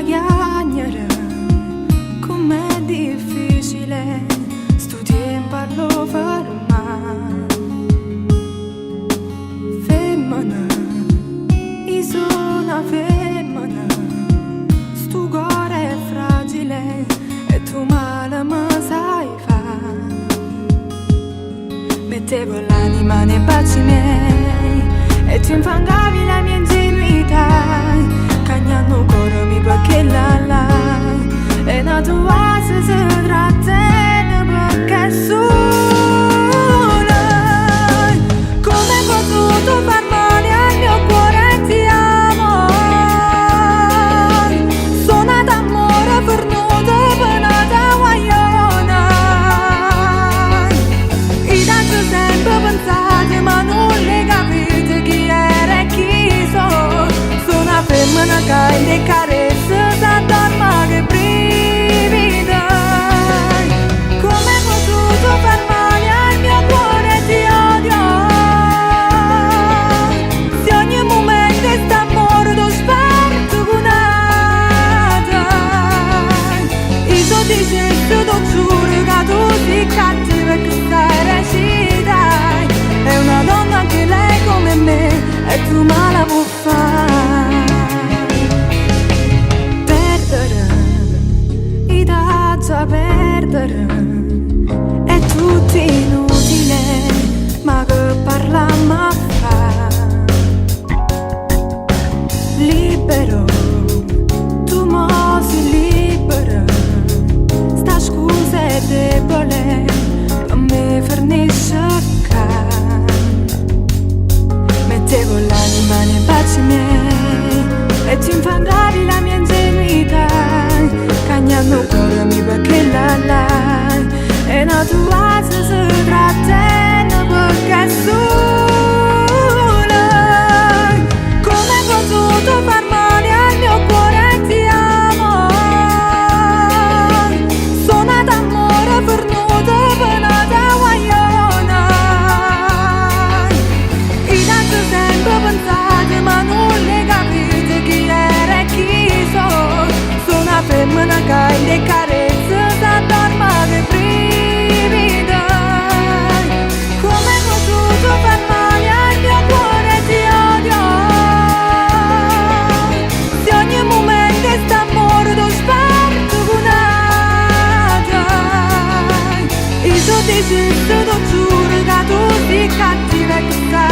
chiagnere, com'è difficile sto tempo fermare. Femmina, io sono una femmina, sto cuore è fragile e tu male mi sai fare. Mettevo l'anima nei baci miei e tu infangavi la mia ingenuità, cagnando cuore mi perché là è una tua se trattiene perché sola. Come hai potuto far male al mio cuore, ti amo. Sono d'amore pernuto per una guagliona. I tanto sempre pensate ma non le capite chi era e chi sono. Sono una femmina che le carezze s'addorma che brivida. Come hai potuto far male al mio cuore, ti odio. Se ogni momento sta morto sparto con nata. Io ti sento, ti giuro che tu sei cattiva e che stai recita. È una donna anche lei come me e tu me la puoi fare. Perdere, i dazzi a perdere, è tutto inutile, ma che parliamo fa? Libero, tu mo sei libera, sta scusa è debole, non mi fornisce ca. Mettevo l'anima nei baci miei e ti infangavi la mia ingenuità, cagnando cuore mi perché là è una tua se trattiene perché sola. Come hai potuto far male al mio cuore, ti amo. Sono d'amore pernuto per una guagliona. I tanto sempre pensate ma non le capite chi era e chi sono. Sono una femmina che le carezze s'addorma che brivida. Come hai potuto far male al mio cuore, ti odio. Se ogni momento sta morto sparto con nata. Io ti sento, ti giuro che tu sei cattiva e che stai